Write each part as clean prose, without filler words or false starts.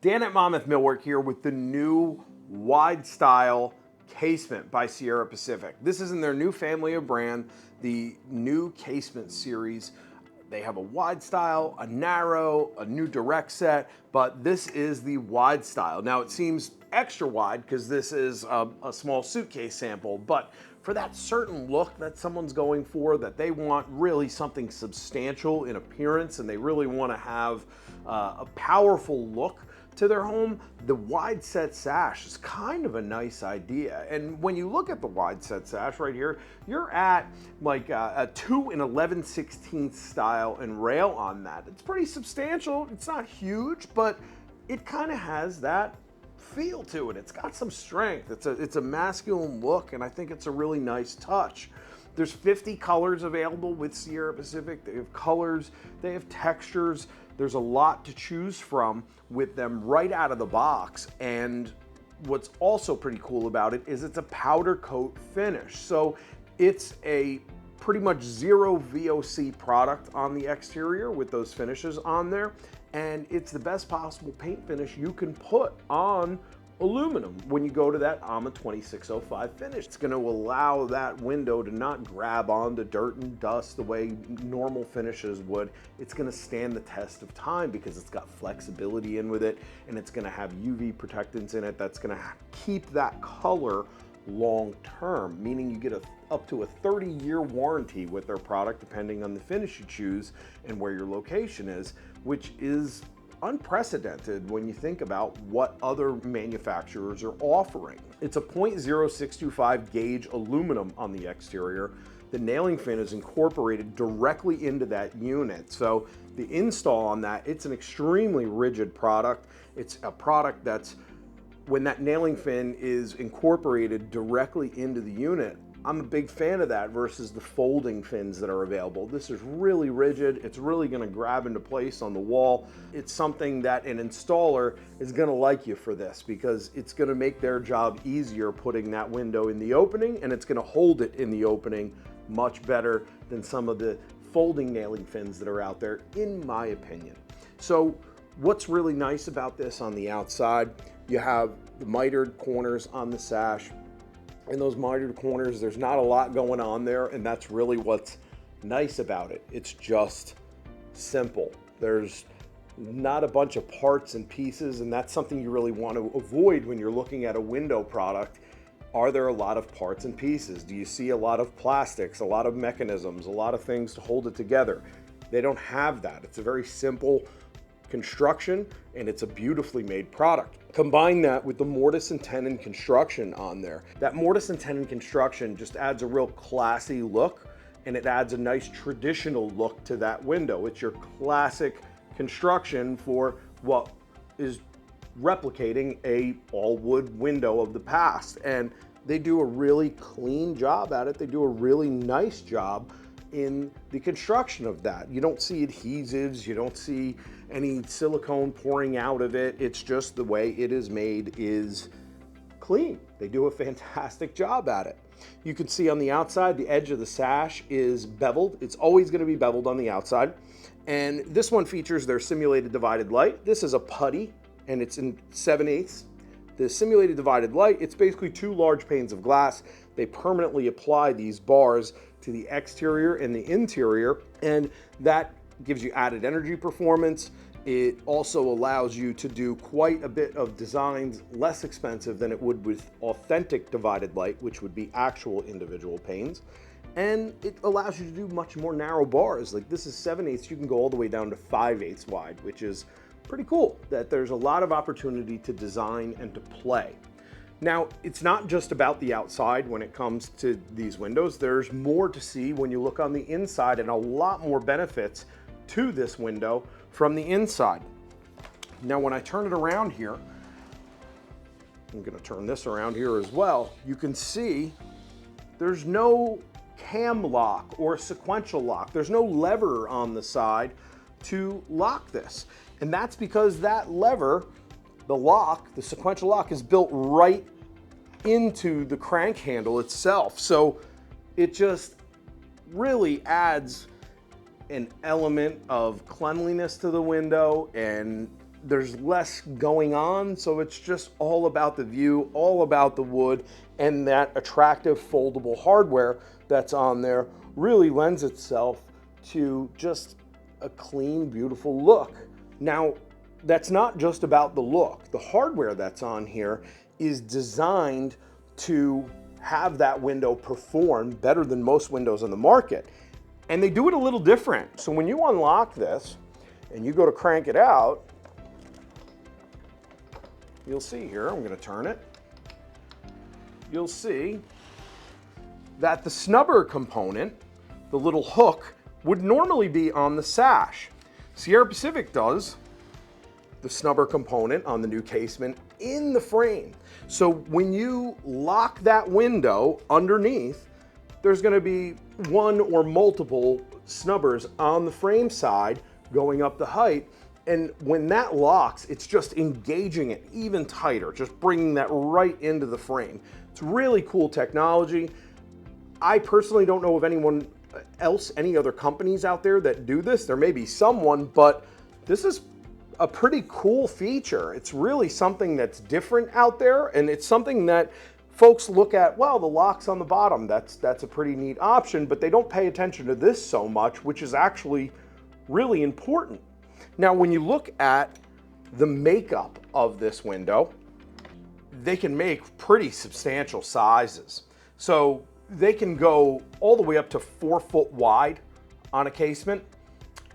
Dan at Monmouth Millwork here with the new wide style casement by Sierra Pacific. This is in their new family of brand, the new casement series. They have a wide style, a narrow, a new direct set, but this is the wide style. Now it seems extra wide because this is a small suitcase sample, but for that certain look that someone's going for, that they want really something substantial in appearance and they really want to have a powerful look to their home, the wide set sash is kind of a nice idea. And when you look at the wide set sash right here, you're at like a 2 11/16 style and rail on that. It's pretty substantial. It's not huge, but it kind of has that feel to it. It's got some strength. It's a masculine look, and I think it's a really nice touch. There's 50 colors available with Sierra Pacific. They have colors, they have textures. There's a lot to choose from with them right out of the box. And what's also pretty cool about it is it's a powder coat finish. So it's a pretty much zero VOC product on the exterior with those finishes on there. And it's the best possible paint finish you can put on aluminum when you go to that AMA 2605 finish. It's going to allow that window to not grab onto dirt and dust the way normal finishes would. It's going to stand the test of time because it's got flexibility in with it, and it's going to have UV protectants in it that's going to keep that color long term, meaning you get up to a 30-year warranty with their product depending on the finish you choose and where your location is, which is unprecedented when you think about what other manufacturers are offering. It's a 0.0625 gauge aluminum on the exterior. The nailing fin is incorporated directly into that unit. So the install on that, it's an extremely rigid product. It's a product that's, when that nailing fin is incorporated directly into the unit, I'm a big fan of that versus the folding fins that are available. This is really rigid. It's really gonna grab into place on the wall. It's something that an installer is gonna like you for this because it's gonna make their job easier putting that window in the opening, and it's gonna hold it in the opening much better than some of the folding nailing fins that are out there, in my opinion. So what's really nice about this on the outside, you have the mitered corners on the sash. In those mitered corners, there's not a lot going on there, and that's really what's nice about it. It's just simple. There's not a bunch of parts and pieces, and that's something you really want to avoid when you're looking at a window product. Are there a lot of parts and pieces? Do you see a lot of plastics, a lot of mechanisms, a lot of things to hold it together? They don't have that. It's a very simple construction, and it's a beautifully made product. Combine that with the mortise and tenon construction on there. That mortise and tenon construction just adds a real classy look, and it adds a nice traditional look to that window. It's your classic construction for what is replicating a all wood window of the past, and they do a really clean job at it. They do a really nice job in the construction of that. You don't see adhesives, you don't see any silicone pouring out of it. It's just the way it is made is clean. They do a fantastic job at it. You can see on the outside, the edge of the sash is beveled. It's always going to be beveled on the outside. And this one features their simulated divided light. This is a putty, and it's in 7/8. The simulated divided light, it's basically two large panes of glass. They permanently apply these bars to the exterior and the interior, and that gives you added energy performance. It also allows you to do quite a bit of designs less expensive than it would with authentic divided light, which would be actual individual panes. And it allows you to do much more narrow bars. Like this is 7/8, you can go all the way down to 5/8 wide, which is pretty cool that there's a lot of opportunity to design and to play. Now, it's not just about the outside when it comes to these windows. There's more to see when you look on the inside, and a lot more benefits to this window from the inside. Now, when I turn it around here, I'm gonna turn this around here as well, you can see there's no cam lock or sequential lock. There's no lever on the side to lock this. And that's because that lever, the lock, the sequential lock, is built right into the crank handle itself. So it just really adds an element of cleanliness to the window and there's less going on, so it's just all about the view, all about the wood, and that attractive foldable hardware that's on there really lends itself to just a clean, beautiful look. Now, that's not just about the look. The hardware that's on here is designed to have that window perform better than most windows on the market. And they do it a little different. So when you unlock this and you go to crank it out, you'll see here, I'm gonna turn it. You'll see that the snubber component, the little hook, would normally be on the sash. Sierra Pacific does the snubber component on the new casement in the frame. So when you lock that window underneath, there's gonna be one or multiple snubbers on the frame side going up the height. And when that locks, it's just engaging it even tighter, just bringing that right into the frame. It's really cool technology. I personally don't know of anyone else, any other companies out there that do this. There may be someone, but this is a pretty cool feature. It's really something that's different out there, and it's something that folks look at, well, the lock's on the bottom. That's a pretty neat option, but they don't pay attention to this so much, which is actually really important. Now, when you look at the makeup of this window, they can make pretty substantial sizes. So they can go all the way up to 4 foot wide on a casement,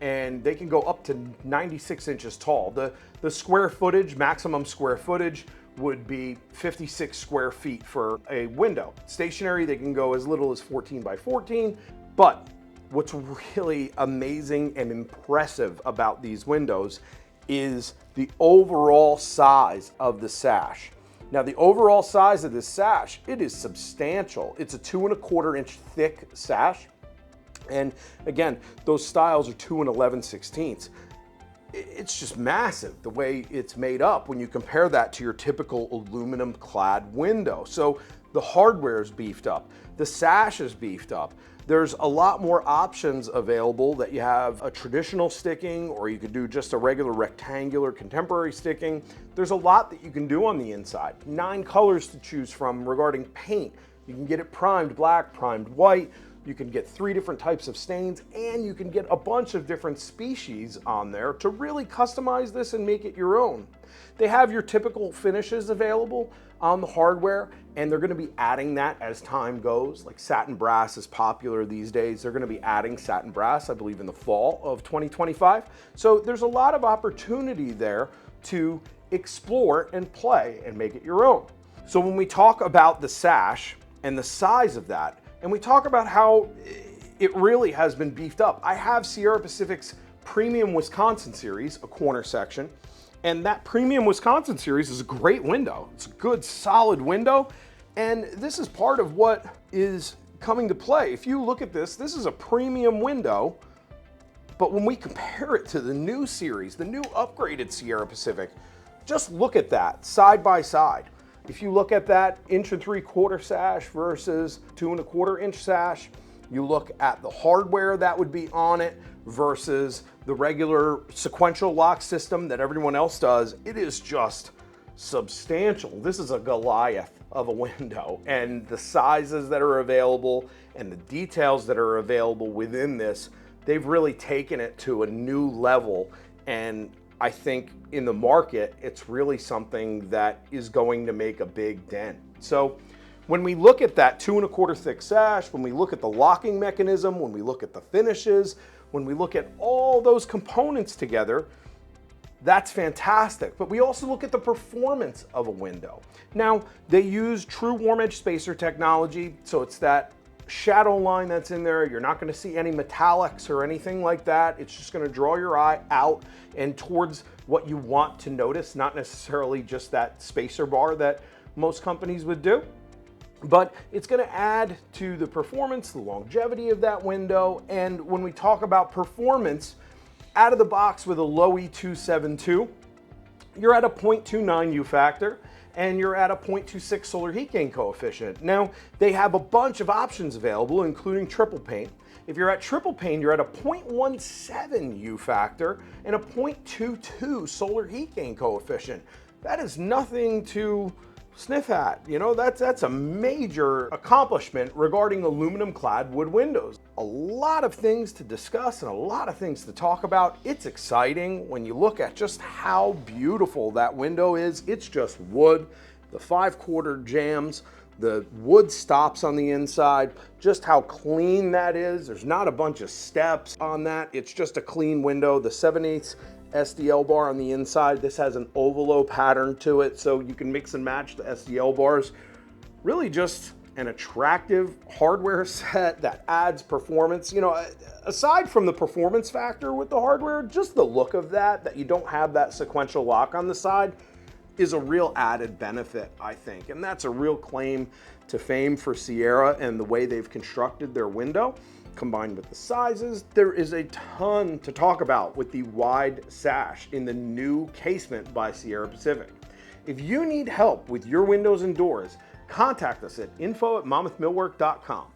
and they can go up to 96 inches tall. The square footage, maximum square footage, would be 56 square feet for a window. Stationary, they can go as little as 14 by 14, but what's really amazing and impressive about these windows is the overall size of the sash. Now, the overall size of this sash, it is substantial. It's a 2¼ inch thick sash. And again, those styles are 2 11/16. It's just massive the way it's made up when you compare that to your typical aluminum clad window. So the hardware is beefed up, the sash is beefed up. There's a lot more options available that you have a traditional sticking, or you could do just a regular rectangular contemporary sticking. There's a lot that you can do on the inside. 9 colors to choose from regarding paint. You can get it primed black, primed white. You can get 3 different types of stains, and you can get a bunch of different species on there to really customize this and make it your own. They have your typical finishes available on the hardware, and they're going to be adding that as time goes. Like satin brass is popular these days. They're going to be adding satin brass, I believe, in the fall of 2025. So there's a lot of opportunity there to explore and play and make it your own. So when we talk about the sash and the size of that, and we talk about how it really has been beefed up. I have Sierra Pacific's Premium Wisconsin series, a corner section, and that Premium Wisconsin series is a great window. It's a good, solid window, and this is part of what is coming to play. If you look at this, this is a premium window, but when we compare it to the new series, the new upgraded Sierra Pacific, just look at that side by side. If you look at that 1 3/4 inch sash versus 2 1/4 inch sash, you look at the hardware that would be on it versus the regular sequential lock system that everyone else does, it is just substantial. This is a Goliath of a window, and the sizes that are available and the details that are available within this, they've really taken it to a new level. And I think in the market, it's really something that is going to make a big dent. So when we look at that 2 1/4 thick sash, when we look at the locking mechanism, when we look at the finishes, when we look at all those components together, that's fantastic. But we also look at the performance of a window. Now, they use true warm edge spacer technology, so it's that shadow line that's in there. You're not going to see any metallics or anything like that. It's just going to draw your eye out and towards what you want to notice, not necessarily just that spacer bar that most companies would do. But it's going to add to the performance, the longevity of that window. And when we talk about performance, out of the box with a low E272, you're at a 0.29 U factor, and you're at a 0.26 solar heat gain coefficient. Now, they have a bunch of options available, including triple paint. If you're at triple pane, you're at a 0.17 U factor and a 0.22 solar heat gain coefficient. That is nothing to sniff at. You know, that's a major accomplishment regarding aluminum clad wood windows. A lot of things to discuss and a lot of things to talk about. It's exciting when you look at just how beautiful that window is. It's just wood, the 5/4 jambs, the wood stops on the inside, just how clean that is. There's not a bunch of steps on that. It's just a clean window. The 7/8 SDL bar on the inside. This has an ovalo pattern to it, so you can mix and match the SDL bars. Really just an attractive hardware set that adds performance. You know, aside from the performance factor with the hardware, just the look of that you don't have that sequential lock on the side is a real added benefit, I think. And that's a real claim to fame for Sierra and the way they've constructed their window. Combined with the sizes, there is a ton to talk about with the wide sash in the new casement by Sierra Pacific. If you need help with your windows and doors, contact us at info@mammothmillwork.com.